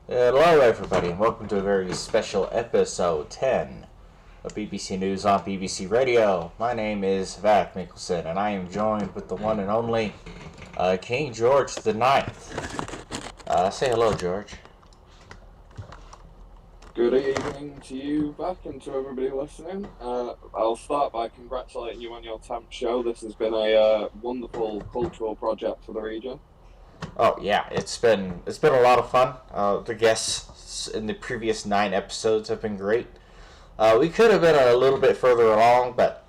Hello, everybody, and welcome to a very special episode 10 of BBC News on BBC Radio. My name is Vac Mickelson, and I am joined with the one and only King George the Ninth. Say hello, George. Good evening to you, back, and to everybody listening. I'll start by congratulating you on your 10th show. This has been a wonderful cultural project for the region. Oh yeah, it's been a lot of fun. The guests in the previous 9 episodes have been great. We could have been a little bit further along, but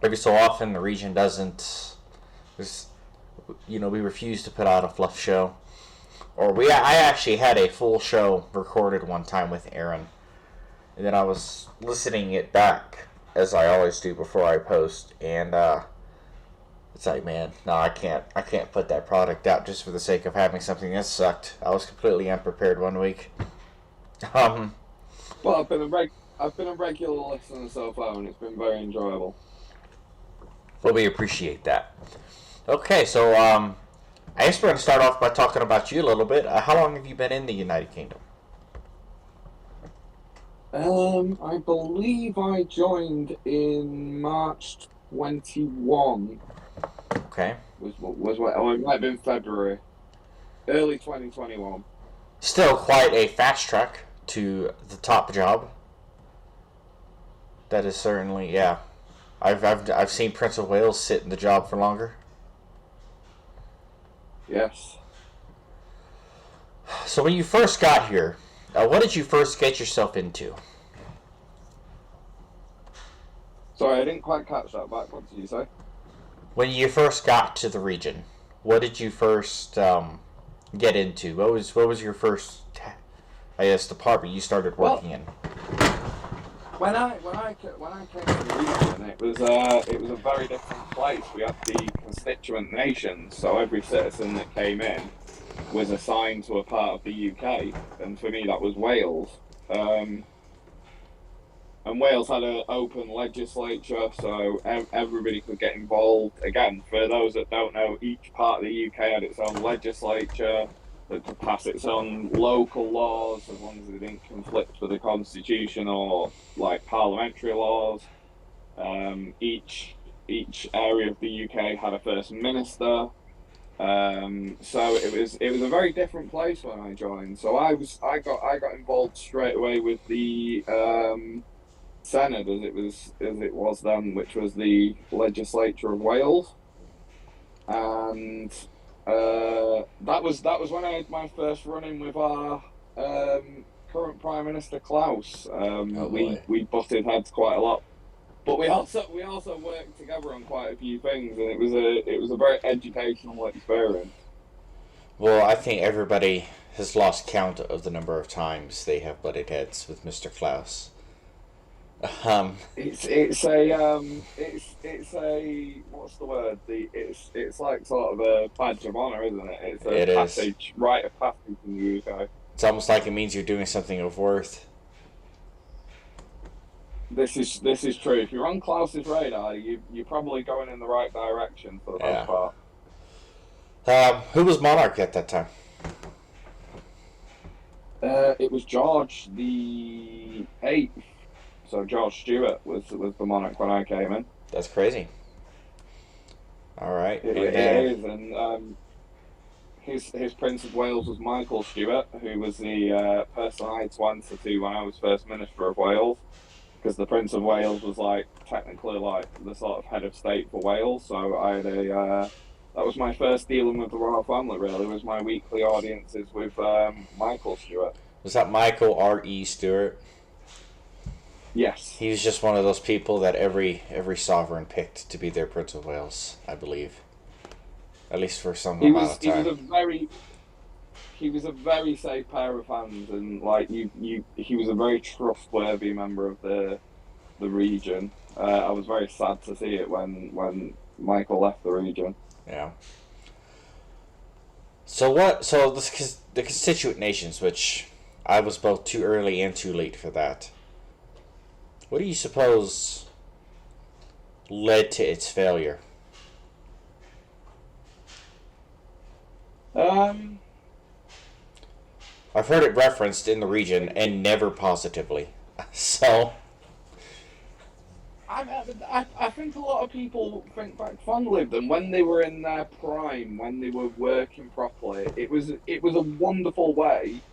every so often the region doesn't. We refuse to put out a fluff show. I actually had a full show recorded one time with Aaron, and then I was listening it back as I always do before I post, and it's like, man, no, I can't put that product out just for the sake of having something that sucked. I was completely unprepared one week. Um, Well, I've been a regular listener so far, and it's been very enjoyable. but we appreciate that. Okay, so I guess we're gonna start off by talking about you a little bit. How long have you been in the United Kingdom? I believe I joined in March 21. Okay, Was what? Oh, it might have been February, early 2021. still quite a fast track to the top job. That is certainly, yeah. I've seen Prince of Wales sit in the job for longer. Yes. So when you first got here, what did you first get yourself into? Sorry, I didn't quite catch that back. What did you say? When you first got to the region, what did you first get into? What was your first, I guess, department you started Well, working in? when I came to the region, it was a very different place. We had the constituent nations, so every citizen that came in was assigned to a part of the UK, and for me that was Wales. Um, and Wales had an open legislature, so everybody could get involved. Again, for those that don't know, each part of the UK had its own legislature that could pass its own local laws as long as they didn't conflict with the constitution or like parliamentary laws. Each area of the UK had a first minister. So it was a very different place when I joined. So I got involved straight away with the Senedd as it was then, which was the legislature of Wales, and that was when I had my first run in with our current Prime Minister Klaus. Oh We boy. we butted heads quite a lot, but we also worked together on quite a few things, and it was a very educational experience. Well, I think everybody has lost count of the number of times they have butted heads with Mr. Klaus. Um, It's a what's the word? It's like sort of a badge of honor, isn't it? It's a it is. rite of passage in the UK. It's almost like it means you're doing something of worth. This is true. If you're on Klaus's radar, you're probably going in the right direction for the most Yeah. part. Who was monarch at that time? It was George the Eighth. So George Stewart was the monarch when I came in. That's crazy. All right, It, and it then is, and his Prince of Wales was Michael Stewart, who was the person I had to answer to when I was First Minister of Wales, because the Prince of Wales was like technically like the sort of head of state for Wales. So I had that was my first dealing with the royal family. Really, was my weekly audiences with Michael Stewart. was that Michael R. E. Stewart? Yes, He was just one of those people that every sovereign picked to be their Prince of Wales, I believe, at least for some he amount was of he was time. a very he was a very safe pair of hands, and like he was a very trustworthy member of the region. I was very sad to see it when Michael left the region. Yeah. So what? So the constituent nations, which I was both too early and too late for that. What do you suppose led to its failure? Um, I've heard it referenced in the region and never positively. So, I think a lot of people think back fondly of them when they were in their prime, when they were working properly. It was a wonderful way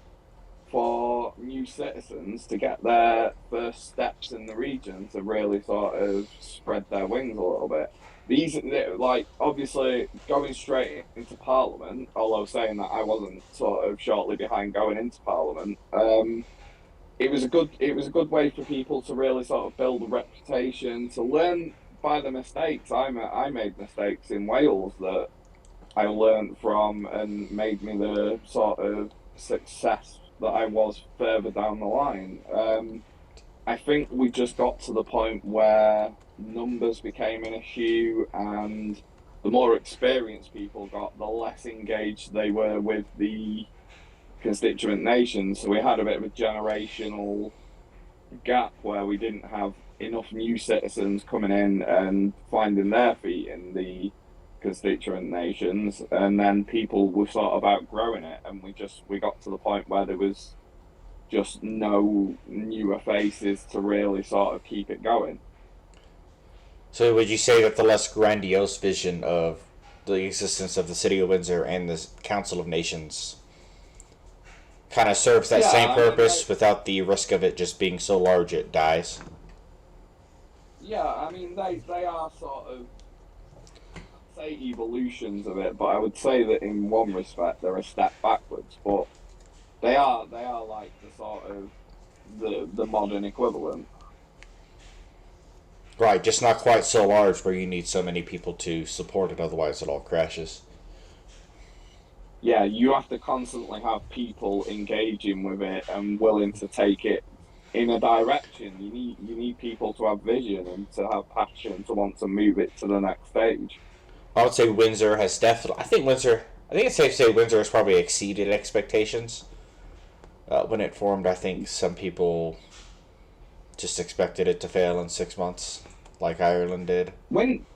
for new citizens to get their first steps in the region to really sort of spread their wings a little bit. These, like, obviously going straight into Parliament, although saying that I wasn't sort of shortly behind going into Parliament, it was a good way for people to really sort of build a reputation, to learn by the mistakes. I made mistakes in Wales that I learned from and made me the sort of success that I was further down the line. I think we just got to the point where numbers became an issue, and the more experienced people got, the less engaged they were with the constituent nations. So we had a bit of a generational gap where we didn't have enough new citizens coming in and finding their feet in the constituent nations, and then people were sort of outgrowing it, and we got to the point where there was just no newer faces to really sort of keep it going. so would you say that the less grandiose vision of the existence of the City of Windsor and the Council of Nations kind of serves that Yeah, same I mean, purpose without the risk of it just being so large it dies? they are sort of, say, evolutions of it, but I would say that in one respect they're a step backwards. But they are like the sort of the modern equivalent. Right, just not quite so large where you need so many people to support it, otherwise it all crashes. Yeah, you have to constantly have people engaging with it and willing to take it in a direction. You need people to have vision and to have passion to want to move it to the next stage. I would say Windsor has definitely. I think it's safe to say Windsor has probably exceeded expectations. When it formed, I think some people just expected it to fail in 6 months, like Ireland did. When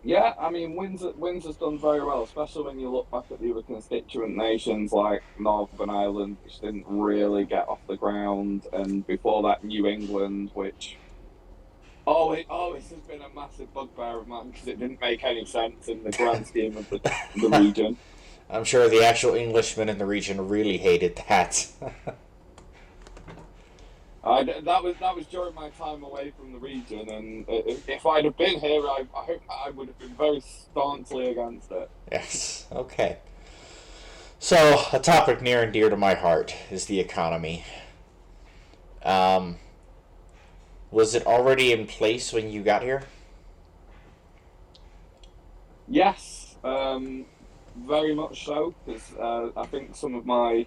Yeah, I mean, Windsor's done very well, especially when you look back at the other constituent nations like Northern Ireland, which didn't really get off the ground, and before that, New England, which always has been a massive bugbear of mine because it didn't make any sense in the grand scheme of the region. I'm sure the actual Englishmen in the region really hated that. That was during my time away from the region, and if I'd have been here, I would have been very staunchly against it. Yes, okay. So, a topic near and dear to my heart is the economy. Um, was it already in place when you got here? Yes, very much so, because I think some of my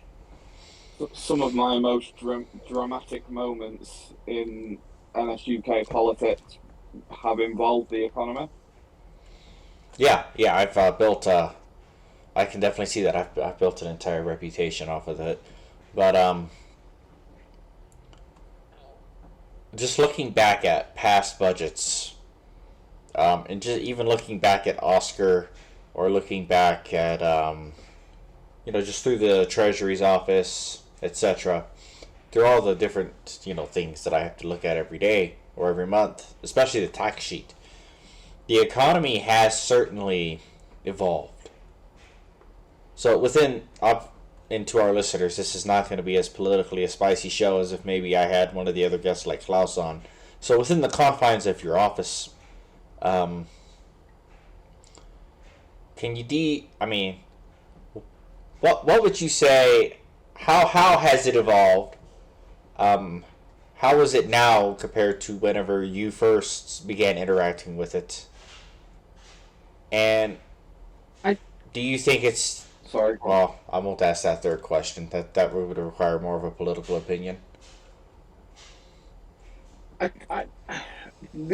most dramatic moments in NSUK politics have involved the economy. Yeah, yeah, I've built. I can definitely see that. I've built an entire reputation off of it. But just looking back at past budgets, and just even looking back at Oscar, or looking back at just through the Treasury's office, etc. Through all the different things that I have to look at every day or every month, especially the tax sheet. The economy has certainly evolved. So within up into our listeners, this is not going to be as politically a spicy show as if maybe I had one of the other guests like Klaus on. So within the confines of your office, um, can you I mean, what would you say? How has it evolved? Um, how is it now compared to whenever you first began interacting with it? And I do you think it's Sorry. well? I won't ask that third question. That would require more of a political opinion. I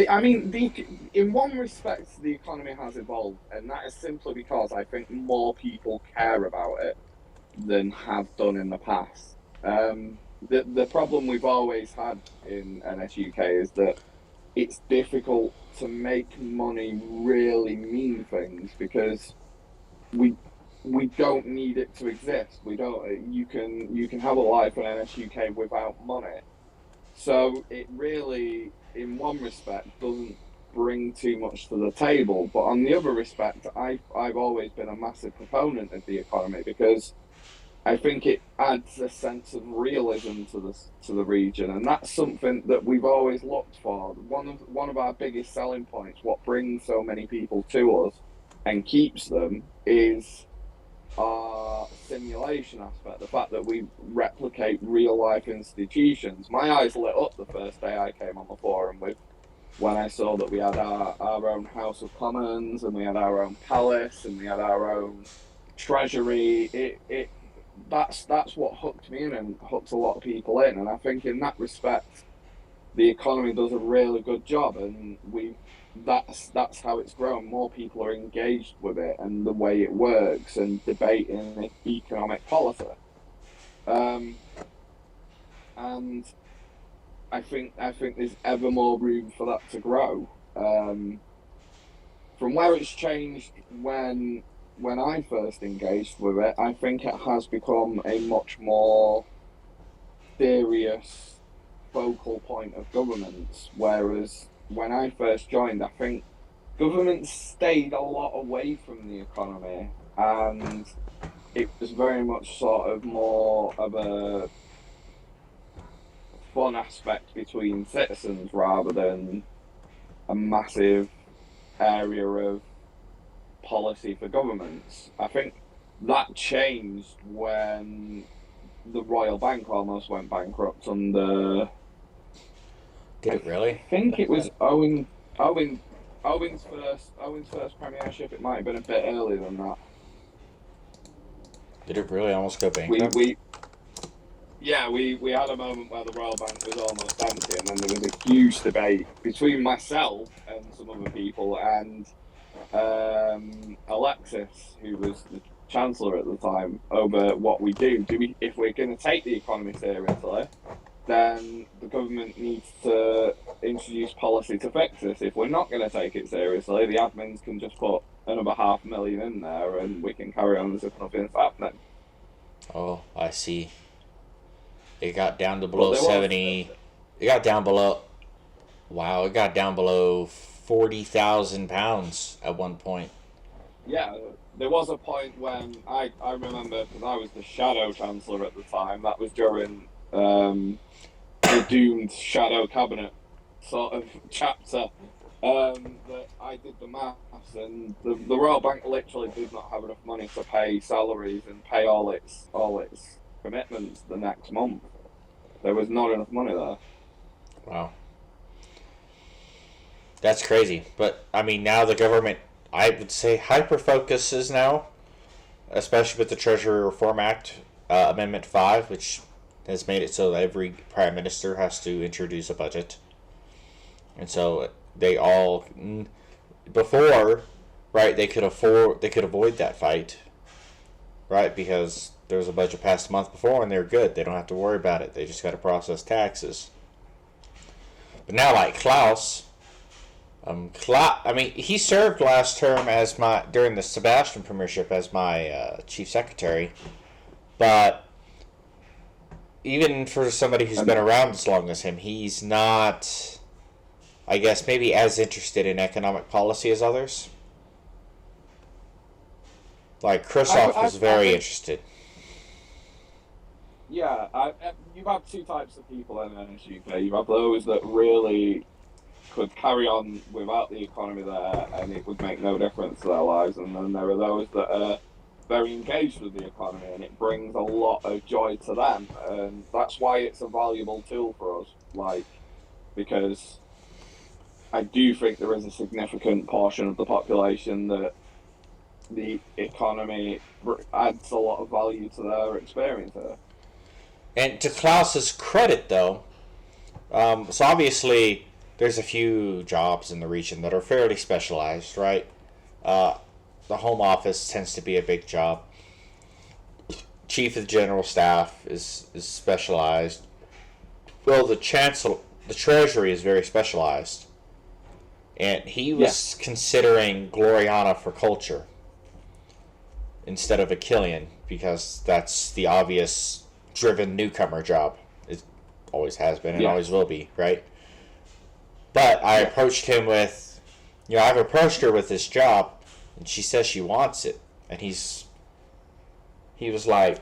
I mean, in one respect, the economy has evolved, and that is simply because I think more people care about it than have done in the past. The problem we've always had in NSUK is that it's difficult to make money really mean things because we we don't need it to exist. We don't. You can have a life in NSUK without money. So it really, in one respect, doesn't bring too much to the table. But on the other respect, I've always been a massive proponent of the economy because I think it adds a sense of realism to the region, and that's something that we've always looked for. One of our biggest selling points, what brings so many people to us and keeps them, is our simulation aspect. The fact that we replicate real life institutions. My eyes lit up the first day I came on the forum with when I saw that we had our own House of Commons and we had our own palace and we had our own treasury. That's what hooked me in and hooks a lot of people in, and I think in that respect the economy does a really good job, and that's how it's grown. More people are engaged with it and the way it works and debating economic policy, and I think there's ever more room for that to grow. From where it's changed when I first engaged with it, I think it has become a much more serious focal point of governments. Whereas when I first joined, I think government stayed a lot away from the economy, and it was very much sort of more of a fun aspect between citizens rather than a massive area of policy for governments. I think that changed when the Royal Bank almost went bankrupt under. Did it really? I think it was Owen's first premiership. It might have been a bit earlier than that. Did it really almost go bankrupt? We had a moment where the Royal Bank was almost empty, and then there was a huge debate between myself and some other people and Alexis, who was the Chancellor at the time, over what we do. If we're going to take the economy seriously, then the government needs to introduce policy to fix this. If we're not going to take it seriously, the admins can just put another 500,000 in there and we can carry on as if nothing's happening. Oh, I see. It got down to below 70. It got down below. Wow, it got down below £40,000 at one point. Yeah, there was a point when I remember, because I was the Shadow Chancellor at the time. That was during the doomed Shadow Cabinet sort of chapter. That I did the maths, and the Royal Bank literally did not have enough money to pay salaries and pay all its commitments the next month. There was not enough money there. Wow. That's crazy. But, I mean, now the government, I would say, hyper-focuses now, especially with the Treasury Reform Act, Amendment 5, which has made it so that every Prime Minister has to introduce a budget. And so they all, before, right, they could avoid that fight, right, because there was a budget passed a month before and they're good. They don't have to worry about it. They just got to process taxes. But now, like Klaus, he served last term during the Sebastian premiership as my chief secretary, but even for somebody who's been around as long as him, he's not, I guess, maybe as interested in economic policy as others. Like Christoph was very interested. Yeah, you've had two types of people in NSUK. You have those that really could carry on without the economy there and it would make no difference to their lives, and then there are those that are very engaged with the economy and it brings a lot of joy to them, and that's why it's a valuable tool for us, because I do think there is a significant portion of the population that the economy adds a lot of value to their experience here. And to Klaus's credit, though, so obviously there's a few jobs in the region that are fairly specialized, right? The Home Office tends to be a big job. Chief of the General Staff is specialized. Well, the Treasury is very specialized. And he was considering Gloriana for culture. instead of a Killian, because that's the obvious driven newcomer job. It always has been and Yeah. always will be, right? But I approached him with, I've approached her with this job, and she says she wants it, and he was like,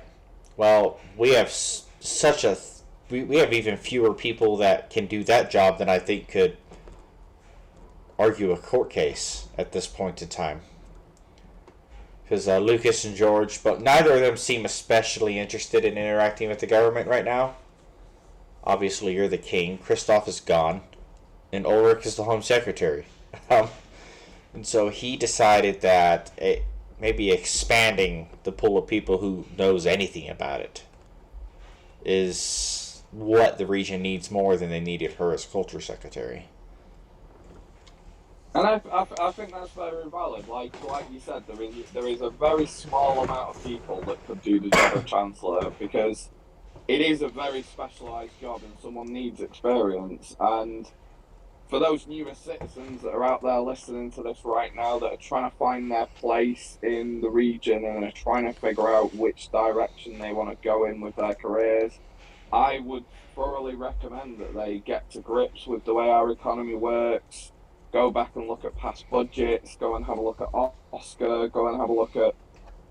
well, we have such a we have even fewer people that can do that job than I think could argue a court case at this point in time. Because Lucas and George, but neither of them seem especially interested in interacting with the government right now. Obviously, you're the king. Kristoff is gone, and Ulrich is the home secretary. And so he decided that maybe expanding the pool of people who knows anything about it is what the region needs more than they needed her as culture secretary. And I think that's very valid. Like you said, there is a very small amount of people that could do the job of Chancellor, because it is a very specialised job and someone needs experience. And for those newer citizens that are out there listening to this right now that are trying to find their place in the region and are trying to figure out which direction they want to go in with their careers, I would thoroughly recommend that they get to grips with the way our economy works. Go back and look at past budgets, go and have a look at Oscar, go and have a look at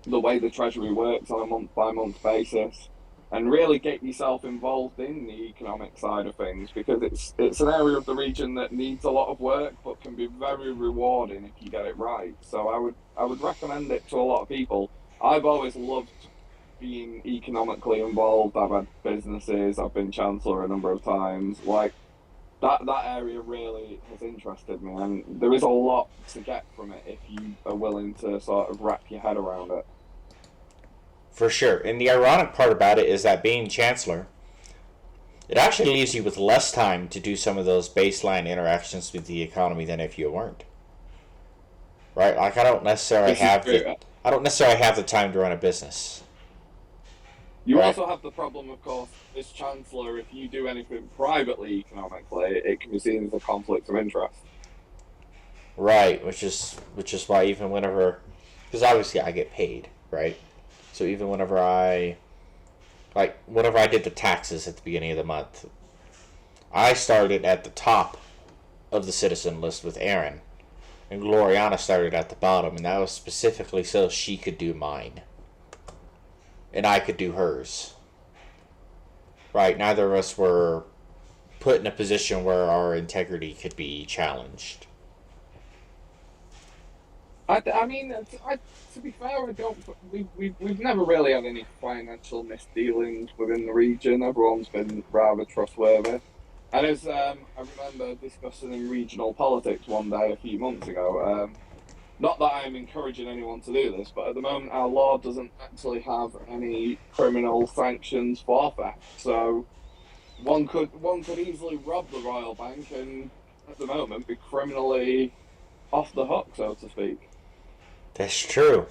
the way the Treasury works on a month-by-month basis, and really get yourself involved in the economic side of things, because it's an area of the region that needs a lot of work but can be very rewarding if you get it right. So I would recommend it to a lot of people. I've always loved being economically involved. I've had businesses, I've been Chancellor a number of times. Like, that area really has interested me, and there is a lot to get from it if you are willing to sort of wrap your head around it. For sure. And the ironic part about it is that being Chancellor, it actually leaves you with less time to do some of those baseline interactions with the economy than if you weren't. Right? Like I don't necessarily have the time to run a business. You Right. also have the problem, of course, as Chancellor, if you do anything privately economically, it can be seen as a conflict of interest. Right, which is why even whenever, because obviously I get paid, right? So even whenever I did the taxes at the beginning of the month, I started at the top of the citizen list with Aaron, and Gloriana started at the bottom, and that was specifically so she could do mine, and I could do hers. Right, neither of us were put in a position where our integrity could be challenged. I mean, to be fair, we've never really had any financial misdealings within the region. Everyone's been rather trustworthy. And as I remember discussing in regional politics one day a few months ago, not that I'm encouraging anyone to do this, but at the moment our law doesn't actually have any criminal sanctions for theft. So one could easily rob the Royal Bank and at the moment be criminally off the hook, so to speak. That's true.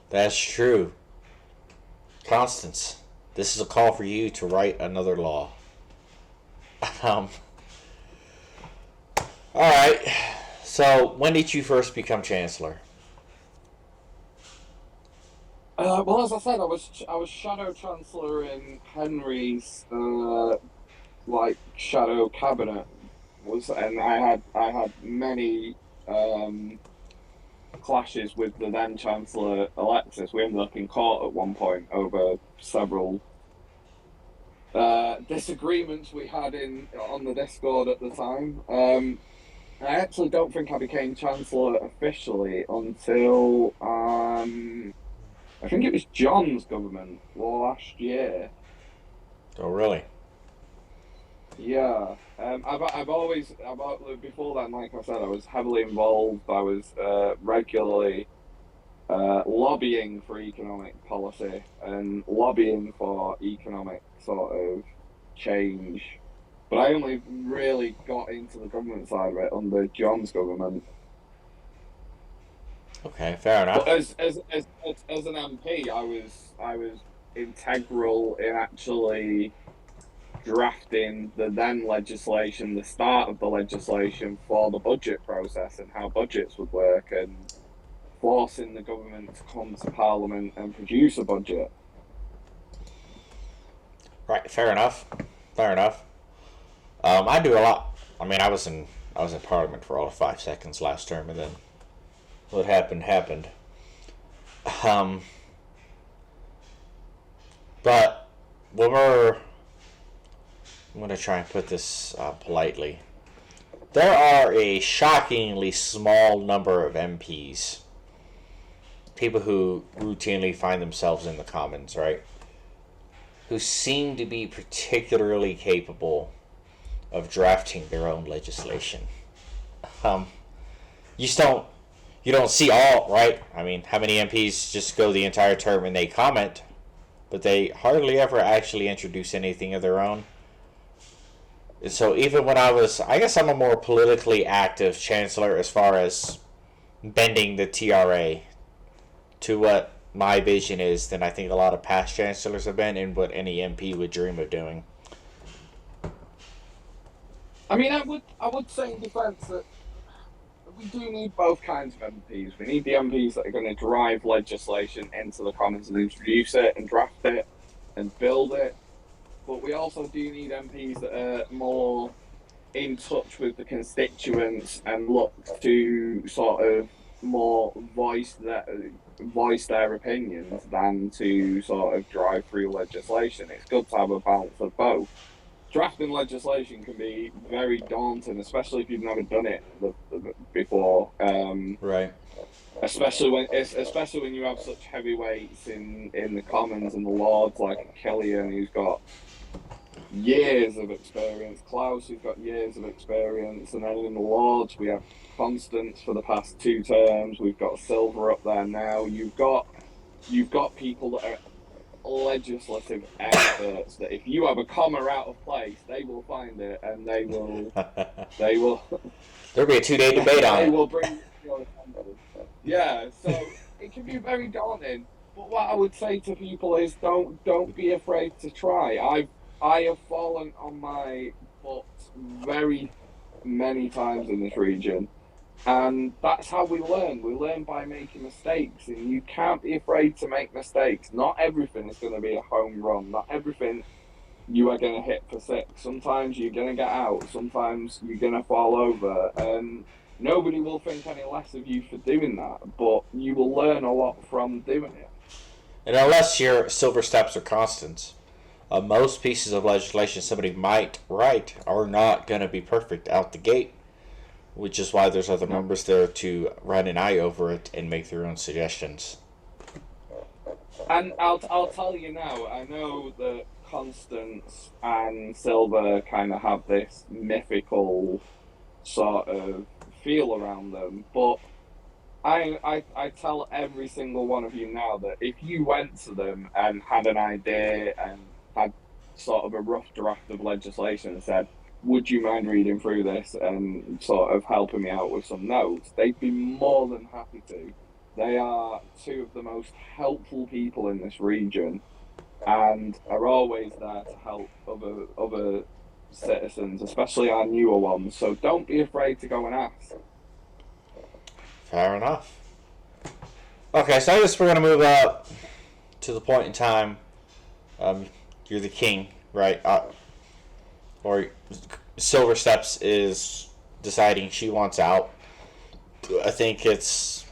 That's true. Constance, this is a call for you to write another law. All right. So, when did you first become Chancellor? Well, as I said, I was Shadow Chancellor in Henry's shadow cabinet and I had many clashes with the then Chancellor Alexis. We ended up in court at one point over several disagreements we had on the Discord at the time. I actually don't think I became Chancellor officially until I think it was John's government last year. Oh, really? Yeah. Before then, like I said, I was heavily involved. I was regularly lobbying for economic policy and lobbying for economic sort of change. But I only really got into the government side of it under John's government. Okay, fair enough. But as an MP, I was integral in actually drafting the then legislation, the start of the legislation for the budget process and how budgets would work, and forcing the government to come to Parliament and produce a budget. Right. Fair enough. Fair enough. I do a lot. I mean, I was in Parliament for all of 5 seconds last term, and then what happened. Um, but when we're, I'm gonna try and put this politely. There are a shockingly small number of MPs, people who routinely find themselves in the Commons, right? Who seem to be particularly capable of drafting their own legislation. Um, you don't see all, right? I mean, how many MPs just go the entire term and they comment, but they hardly ever actually introduce anything of their own. And so even when I guess I'm a more politically active chancellor as far as bending the TRA to what my vision is than I think a lot of past chancellors have been and what any MP would dream of doing. I mean, I would say in defence that we do need both kinds of MPs. We need the MPs that are going to drive legislation into the Commons and introduce it and draft it and build it. But we also do need MPs that are more in touch with the constituents and look to sort of more voice their opinions than to sort of drive through legislation. It's good to have a balance of both. Drafting legislation can be very daunting, especially if you've never done it before. Right. Especially when you have such heavyweights in the Commons and the Lords like Killian, who's got years of experience, Klaus, who's got years of experience, and then in the Lords we have Constance for the past 2 terms. We've got Silver up there now. You've got people that are legislative experts that if you have a comma out of place, they will find it and they will There'll be a 2-day debate on it. They will bring your attention. Yeah, so it can be very daunting. But what I would say to people is don't be afraid to try. I have fallen on my butt very many times in this region. And that's how we learn. We learn by making mistakes, and you can't be afraid to make mistakes. Not everything is going to be a home run. Not everything you are going to hit for 6. Sometimes you're going to get out. Sometimes you're going to fall over. And nobody will think any less of you for doing that, but you will learn a lot from doing it. And unless you're Silver Steps or Constance, most pieces of legislation somebody might write are not going to be perfect out the gate. Which is why there's other members there to run an eye over it and make their own suggestions. And I'll tell you now, I know that Constance and Silver kind of have this mythical sort of feel around them, but I tell every single one of you now that if you went to them and had an idea and had sort of a rough draft of legislation and said, would you mind reading through this and sort of helping me out with some notes? They'd be more than happy to. They are 2 of the most helpful people in this region and are always there to help other citizens, especially our newer ones. So don't be afraid to go and ask. Fair enough. Okay, so I guess we're going to move up to the point in time. You're the king, right? Or Silver Steps is deciding she wants out. I think it's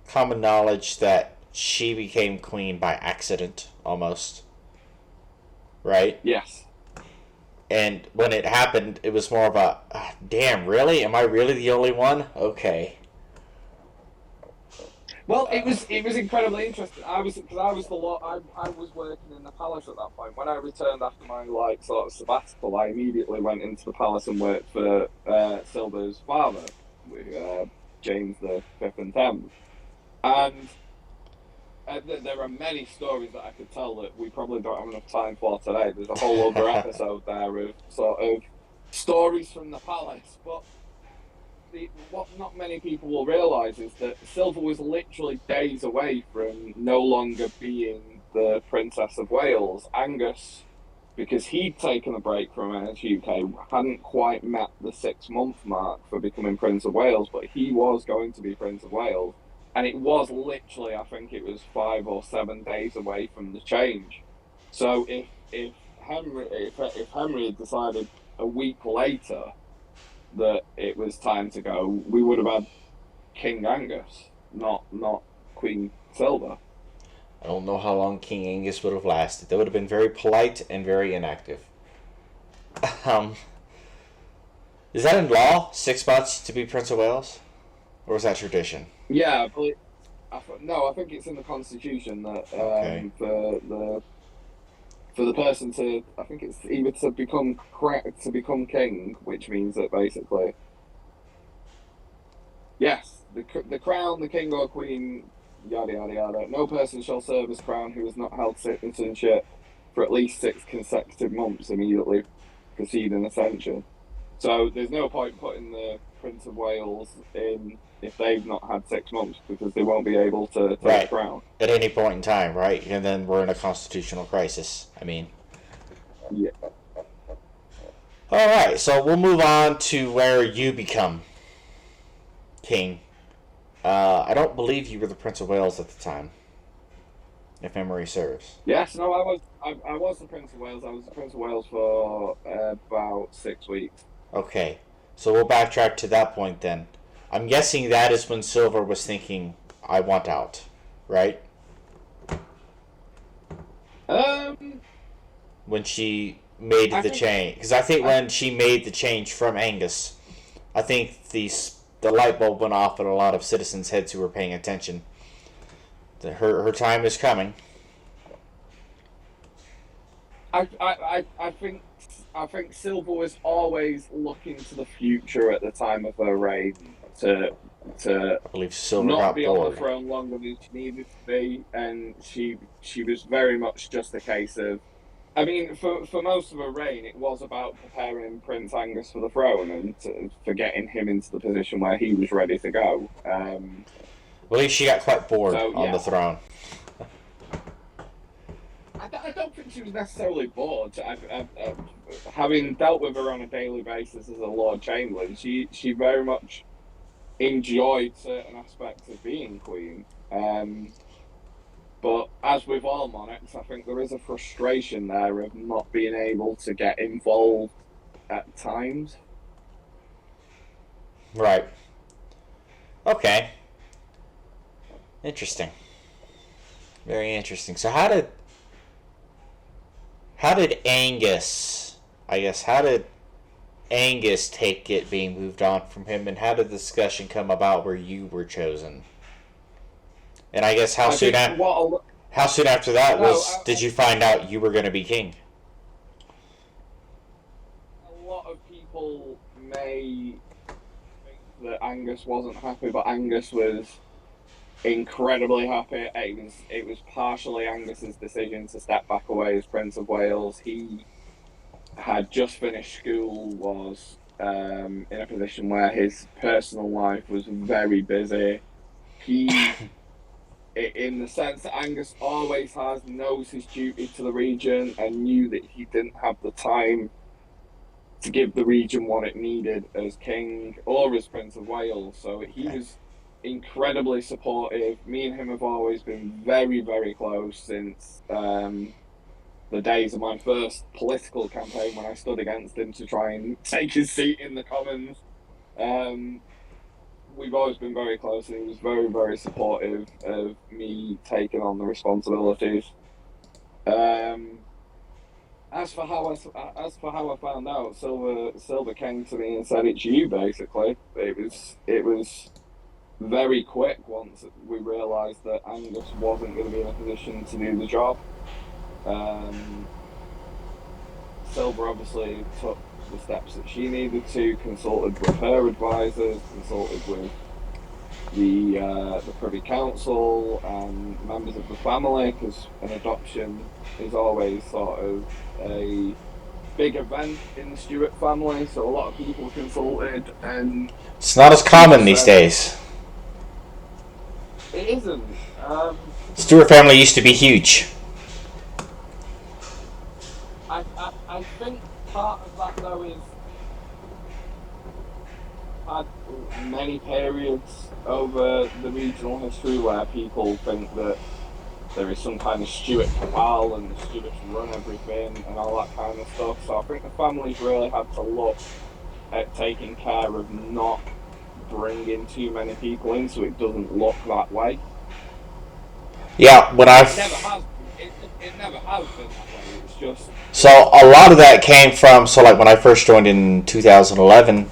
common knowledge that she became queen by accident, almost. Right? Yes. And when it happened, it was more of a, damn, really? Am I really the only one? Okay. Well, it was incredibly interesting. I was working in the palace at that point. When I returned after my sort of sabbatical, I immediately went into the palace and worked for Silver's father, James the 5th and 10th. And there are many stories that I could tell that we probably don't have enough time for today. There's a whole other episode there of sort of stories from the palace, but. What not many people will realise is that Silver was literally days away from no longer being the Princess of Wales. Angus because he'd taken a break from NSUK, hadn't quite met the 6-month mark for becoming Prince of Wales, but he was going to be Prince of Wales. And it was literally, I think it was 5 or 7 days away from the change. So if Henry had decided a week later that it was time to go, we would have had King Angus, not Queen Silver. I don't know how long King Angus would have lasted. That would have been very polite and very inactive. Is that in law? 6 months to be Prince of Wales? Or is that tradition? Yeah, but I think it's in the Constitution that for the person to, I think it's either to become king, which means that basically, yes, the crown, the king or queen, yada yada yada. No person shall serve as crown who has not held citizenship for at least 6 consecutive months immediately preceding ascension. So there's no point putting the Prince of Wales in if they've not had 6 months, because they won't be able to take the crown at any point in time, right? And then we're in a constitutional crisis. I mean, yeah. All right, so we'll move on to where you become king. I don't believe you were the Prince of Wales at the time, if memory serves. Yes, no, I was the Prince of Wales. I was the Prince of Wales for about 6 weeks. Okay, so we'll backtrack to that point then. I'm guessing that is when Silver was thinking, I want out, right? When she made the change. Because I think when she made the change from Angus, I think the light bulb went off at a lot of citizens' heads who were paying attention. Her time is coming. I think Silver was always looking to the future at the time of her reign to I believe Silver not got be bored. on the throne longer than she needed to be, and she was very much just a case of, I mean, for most of her reign, it was about preparing Prince Angus for the throne and for getting him into the position where he was ready to go. I believe she got quite bored on the throne. I don't think she was necessarily bored. Having dealt with her on a daily basis as a Lord Chamberlain, she very much enjoyed certain aspects of being queen. But as with all monarchs, I think there is a frustration there of not being able to get involved at times. Right. Okay. Interesting. Very interesting. So how did Angus, how did Angus take it being moved on from him, and how did the discussion come about where you were chosen? And I guess how soon after that did you find out you were going to be king? A lot of people may think that Angus wasn't happy, but Angus was incredibly happy. It was partially Angus's decision to step back away as Prince of Wales. He had just finished school, was in a position where his personal life was very busy. He, in the sense that Angus always knows his duty to the region, and knew that he didn't have the time to give the region what it needed as king or as Prince of Wales. So he was incredibly supportive. Me and him have always been very, very close since the days of my first political campaign, when I stood against him to try and take his seat in the Commons. We've always been very close, and he was very, very supportive of me taking on the responsibilities. As for how I found out, Silver came to me and said, "It's you." Basically, it was very quick once we realised that Angus wasn't going to be in a position to do the job. Silver obviously took the steps that she needed to, consulted with her advisors, consulted with the Privy Council and members of the family, because an adoption is always sort of a big event in the Stuart family, so a lot of people consulted, and it's not as common these days. It isn't. Stuart family used to be huge. I think part of that though is had many periods over the regional history where people think that there is some kind of Stuart cabal and the Stuarts run everything and all that kind of stuff. So I think the families really had to look at taking care of not bringing too many people in so it doesn't look that way. Yeah, when I It never has. It never has been that way. It's just so a lot of that came from like when I first joined in 2011.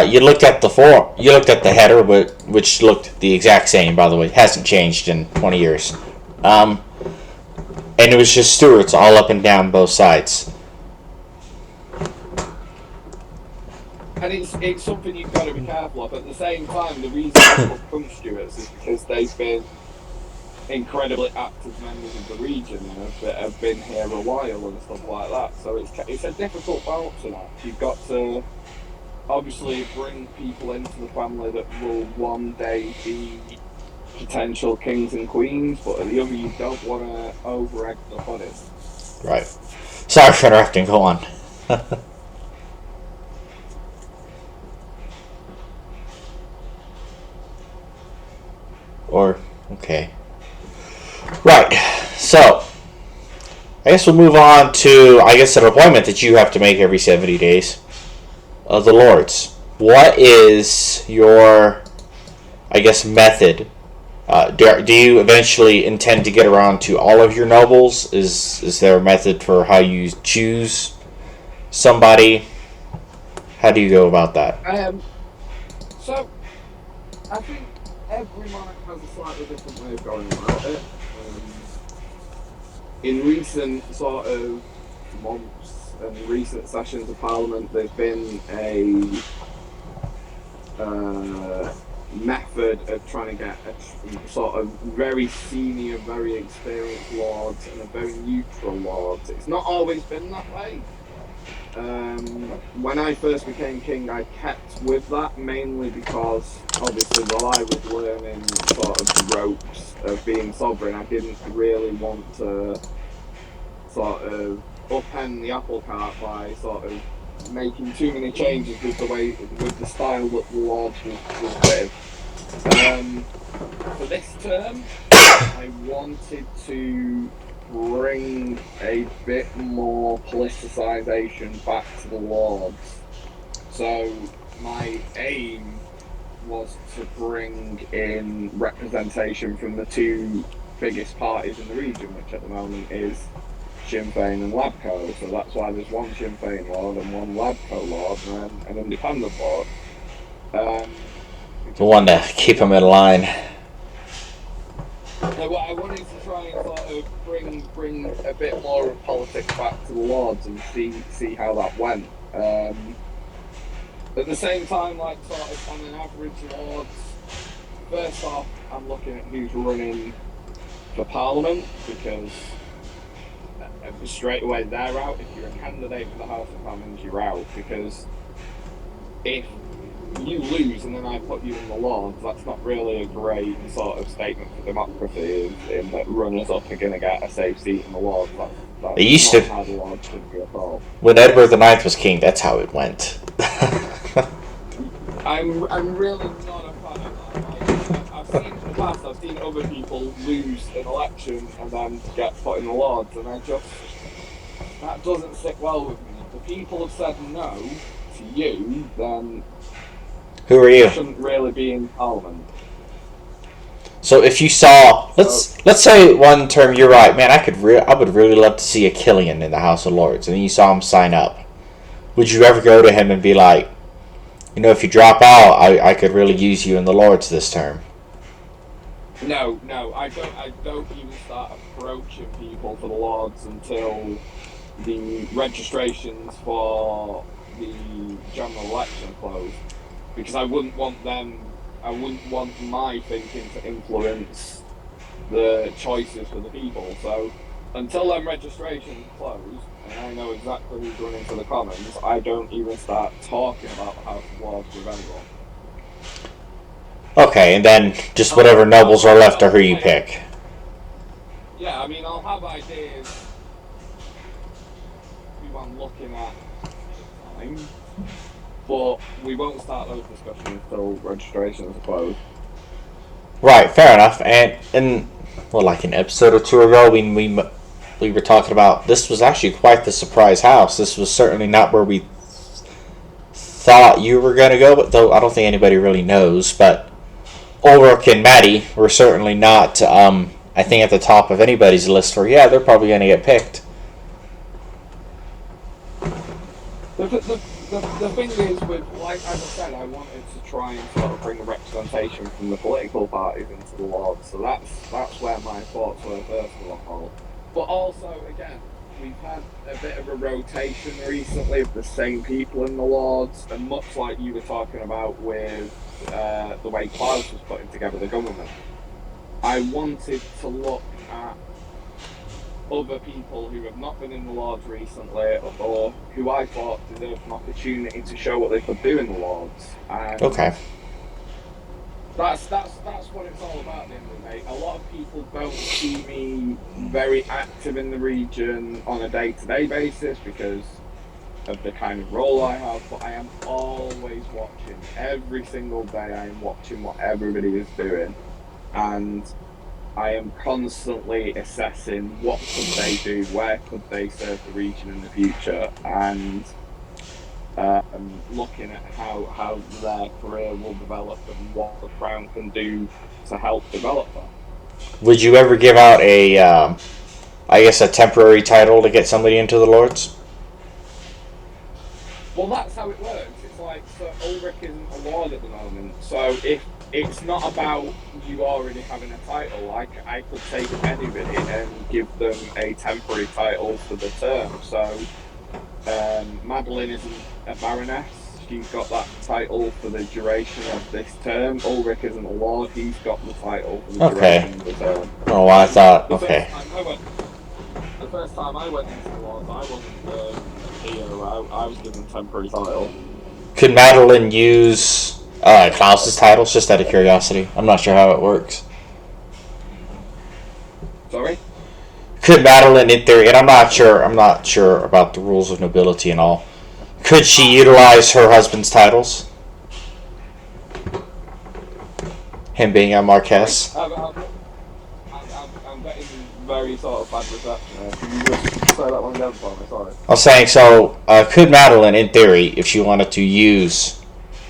You looked at you looked at the header, which looked the exact same. By the way, it hasn't changed in 20 years. And it was just Stuarts all up and down both sides. and it's something you've got to be careful of. At the same time, the reason people become Stuarts is because they've been incredibly active members of the region and have been here a while and stuff like that. So it's a difficult balancing act. You've got to obviously bring people into the family that will one day be potential kings and queens, but at the other you don't want to over-egg the pudding. Right. Sorry for interrupting. Go on. Or okay. Right. So I guess we'll move on to an appointment that you have to make every 70 days of the Lords. What is your method? Do you eventually intend to get around to all of your nobles? Is there a method for how you choose somebody? How do you go about that? So I think every monarch has a slightly different way of going about it. In recent sort of months and recent sessions of Parliament, there's been a method of trying to get a sort of very senior, very experienced lords and a very neutral lords. It's not always been that way. When I first became king, I kept with that mainly because obviously while I was learning sort of the ropes of being sovereign, I didn't really want to sort of upend the apple cart by sort of making too many changes with the style that the Lords was with. For this term, I wanted to bring a bit more politicisation back to the Lords. So my aim was to bring in representation from the two biggest parties in the region, which at the moment is Sinn Féin and Labco. So that's why there's one Sinn Féin Lord and one Labco Lord and an independent Lord. The one to keep them in line. So I wanted to try and sort of bring a bit more of politics back to the Lords and see how that went. At the same time, like sort of on an average Lords, first off, I'm looking at who's running for Parliament because straight away they're out. If you're a candidate for the House of Commons, you're out because if you lose and then I put you in the Lords, that's not really a great sort of statement for democracy in that runners-up are going to get a safe seat in the Lords. That's it used to. How the Lords should be at all. When Edward IX was king, that's how it went. I'm really not a fan of that. I've seen in the past, I've seen other people lose an election and then get put in the Lords, and that doesn't sit well with me. If the people have said no to you, then who are you? Shouldn't really be in Parliament. So if you saw, let's say one term, you're right, man. I would really love to see a Killian in the House of Lords, and then you saw him sign up. Would you ever go to him and be like, if you drop out, I could really use you in the Lords this term? No, I don't even start approaching people for the Lords until the registrations for the general election close. Because I wouldn't want my thinking to influence the choices for the people. So until them registrations close and I know exactly who's running for the Commons, I don't even start talking about the House of Lords with anyone. Okay, and then just whatever nobles are left are who you pick. Yeah, I mean, I'll have ideas I'm looking at the time, but we won't start those discussions until registrations are closed. Right, fair enough. And well, like an episode or two ago, we were talking about this was actually quite the surprise house. This was certainly not where we thought you were going to go, but though I don't think anybody really knows. But Ulrich and Maddie were certainly not. I think at the top of anybody's list for they're probably going to get picked. The thing is, with, like as I said, I wanted to try and sort of bring a representation from the political parties into the Lords, so that's where my thoughts were first of all. But also, again, we've had a bit of a rotation recently of the same people in the Lords, and much like you were talking about with the way Klaus was putting together the government, I wanted to look at other people who have not been in the Lords recently, or who I thought deserved an opportunity to show what they could do in the Lords. And okay. That's what it's all about at the end of the day. A lot of people don't see me very active in the region on a day-to-day basis because of the kind of role I have, but I am always watching. Every single day I am watching what everybody is doing, and I am constantly assessing what could they do, where could they serve the region in the future, and looking at how their career will develop and what the Crown can do to help develop that. Would you ever give out a temporary title to get somebody into the Lords? Well, that's how it works. It's like, so Ulrich isn't a Lord at the moment, so if it's not about you already having a title, I could take anybody and give them a temporary title for the term. So Madeline isn't a Baroness. She's got that title for the duration of this term. Ulrich isn't a Lord. He's got the title for the duration of the term. Oh, I thought, okay. The first time I went into the Lords, I wasn't a hero. I was given a temporary title. Could Madeline use Klaus's titles, just out of curiosity? I'm not sure how it works. Sorry? Could Madeline, in theory, and I'm not sure about the rules of nobility and all, could she utilize her husband's titles? Him being a Marquess? I'm getting very sort of bad reception. Can you just say that one again for me? Sorry. I was saying, so could Madeline, in theory, if she wanted to use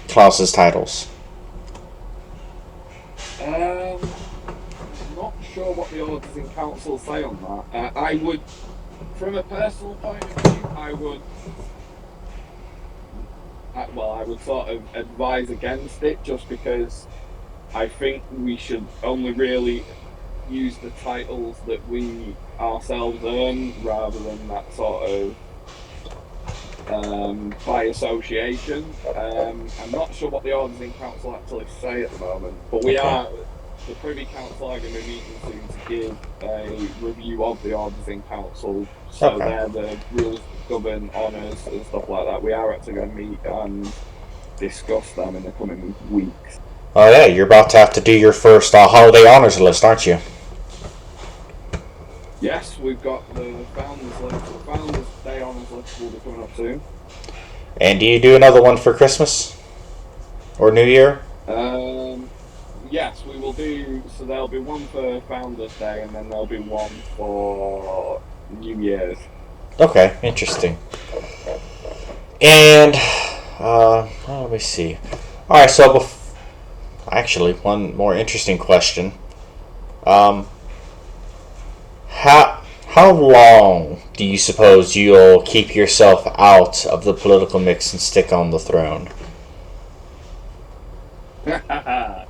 Klaus's titles? Not sure what the Orders in Council say on that. I would, from a personal point of view, I would sort of advise against it, just because I think we should only really use the titles that we ourselves earn, rather than that sort of by association. I'm not sure what the Orders in Council actually say at the moment, but the Privy Council are going to be meeting soon to give a review of the Orders in Council, so they're the rules that govern honours and stuff like that. We are actually going to meet and discuss them in the coming weeks. Oh yeah, you're about to have to do your first holiday honours list, aren't you? Yes, we've got the Founders list. The Founders Day honours list will be coming up soon. And do you do another one for Christmas? Or New Year? Yes, we will do. So there'll be one for Founders Day, and then there'll be one for New Year's. Okay, interesting. And let me see. All right, so actually, one more interesting question. How long do you suppose you'll keep yourself out of the political mix and stick on the throne? The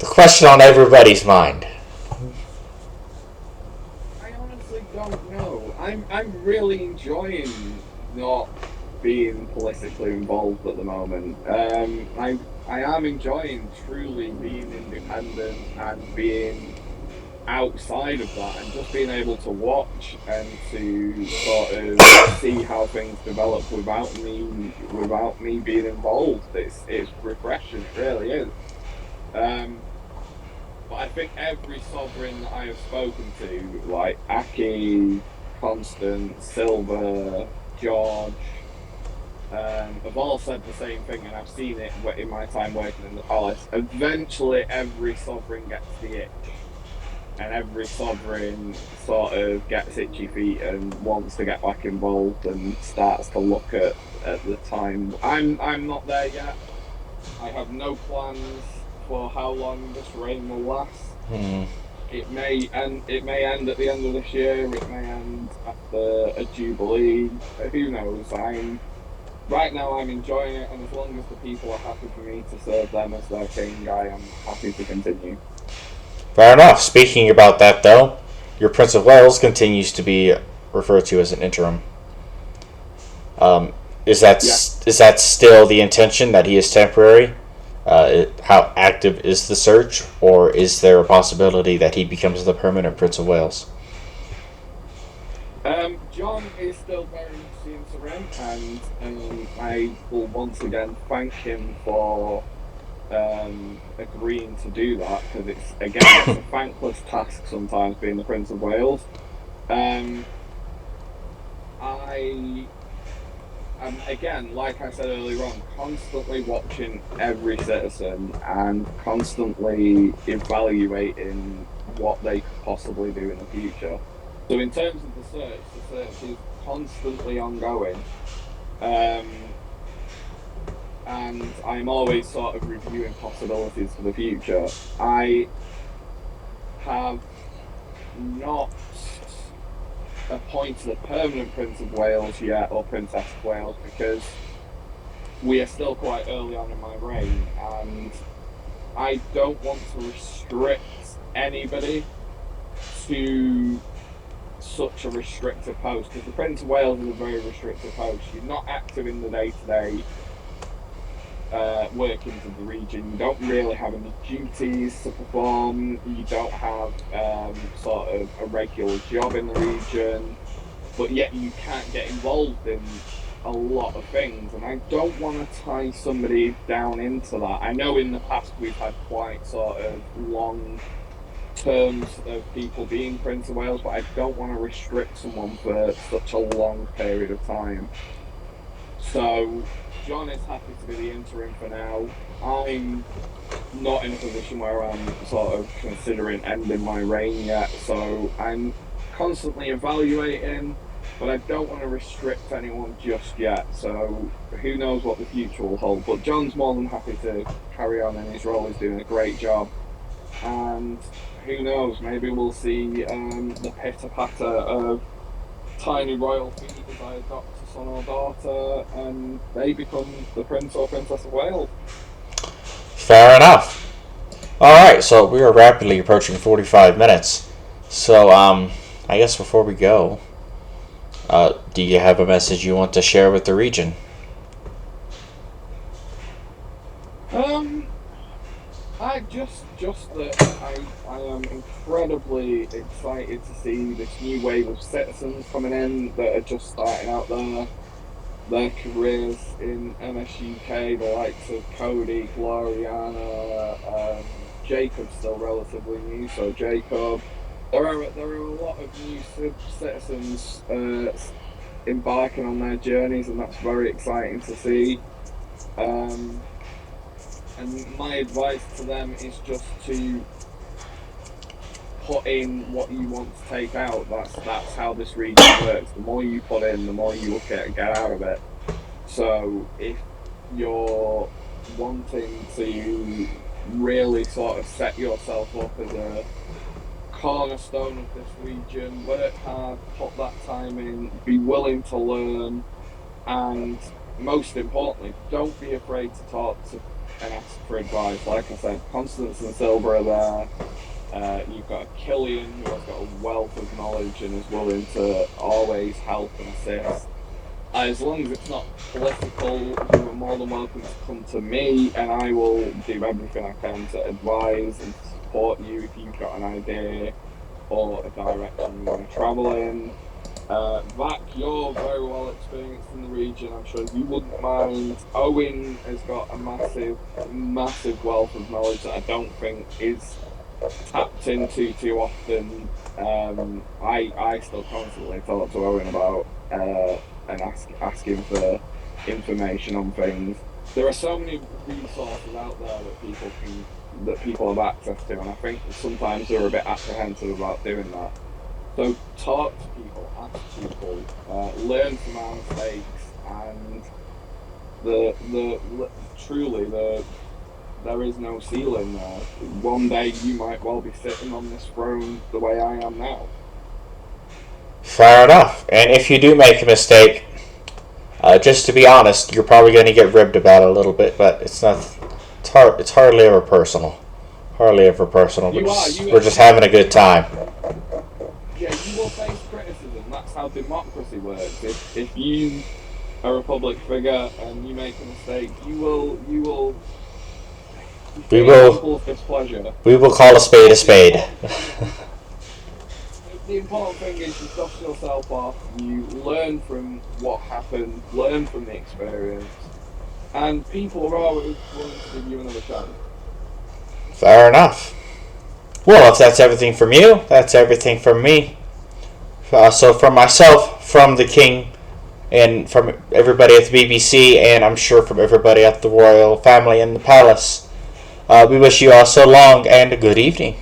question on everybody's mind. I honestly don't know. I'm really enjoying not being politically involved at the moment. I am enjoying truly being independent and being outside of that, and just being able to watch and to sort of see how things develop without me being involved. It's refreshing, it really is. But I think every sovereign that I have spoken to, like Aki, Constance, Silver, George, have all said the same thing, and I've seen it in my time working in the palace. Eventually, every sovereign gets the itch, and every sovereign sort of gets itchy feet and wants to get back involved and starts to look at the time. I'm not there yet. I have no plans for how long this reign will last. It may end at the end of this year. It may end after a jubilee. Who knows? Right now I'm enjoying it, and as long as the people are happy for me to serve them as their king, I am happy to continue. Fair enough. Speaking about that, though, your Prince of Wales continues to be referred to as an interim. Is that still the intention, that he is temporary? How active is the search, or is there a possibility that he becomes the permanent Prince of Wales? John is still very much the interim, and I will once again thank him for agreeing to do that, because it's a thankless task sometimes being the Prince of Wales. I am, again, like I said earlier on, constantly watching every citizen and constantly evaluating what they could possibly do in the future. So in terms of the search is constantly ongoing. And I'm always sort of reviewing possibilities for the future. I have not appointed a permanent Prince of Wales yet, or Princess of Wales, because we are still quite early on in my reign, and I don't want to restrict anybody to such a restrictive post, because the Prince of Wales is a very restrictive post. You're not active in the day-to-day workings of the region. You don't really have any duties to perform. You don't have sort of a regular job in the region, but yet you can't get involved in a lot of things, and I don't want to tie somebody down into that. I know in the past we've had quite sort of long terms of people being Prince of Wales, but I don't want to restrict someone for such a long period of time. So John is happy to be the interim for now. I'm not in a position where I'm sort of considering ending my reign yet, so I'm constantly evaluating, but I don't want to restrict anyone just yet. So who knows what the future will hold, but John's more than happy to carry on in his role. He's doing a great job, and who knows, maybe we'll see the pitter-patter of tiny royal feet as I adopt a son or daughter and they become the Prince or Princess of Wales. Fair enough. Alright, so we are rapidly approaching 45 minutes. So, I guess before we go, do you have a message you want to share with the region? Just that I am incredibly excited to see this new wave of citizens coming in that are just starting out their careers in MSUK, the likes of Cody, Gloriana, Jacob's still relatively new, so Jacob. There are a lot of new citizens embarking on their journeys, and that's very exciting to see. And my advice to them is just to put in what you want to take out. That's how this region works. The more you put in, the more you will get out of it. So if you're wanting to really sort of set yourself up as a cornerstone of this region, work hard, put that time in, be willing to learn, and most importantly, don't be afraid to talk to and ask for advice. Like I said, Constance and Silver are there. You've got a Killian who has got a wealth of knowledge and is willing to always help and assist. As long as it's not political, you are more than welcome to come to me, and I will do everything I can to advise and support you if you've got an idea or a direction you want to travel in. Vac, you're very well experienced in the region. I'm sure you wouldn't mind. Owen has got a massive wealth of knowledge that I don't think is tapped into too often. I still constantly talk to Owen about and asking for information on things. There are so many resources out there that people have access to, and I think sometimes they're a bit apprehensive about doing that. So talk to people, ask people, learn from our mistakes, and truly there is no ceiling there. One day you might well be sitting on this throne the way I am now. Fair enough. And if you do make a mistake, just to be honest, you're probably going to get ribbed about it a little bit, but it's not. It's hardly ever personal. Hardly ever personal. We're just having a good time. Yeah, you will face criticism. That's how democracy works. If you are a public figure and you make a mistake, you will. People's displeasure. We will call a spade a spade. The important thing is you dust yourself off, you learn from what happened, learn from the experience, and people are always willing to give you another chance. Fair enough. Well, if that's everything from you, that's everything from me. So from myself, from the King, and from everybody at the BBC, and I'm sure from everybody at the royal family in the palace, we wish you all so long and a good evening.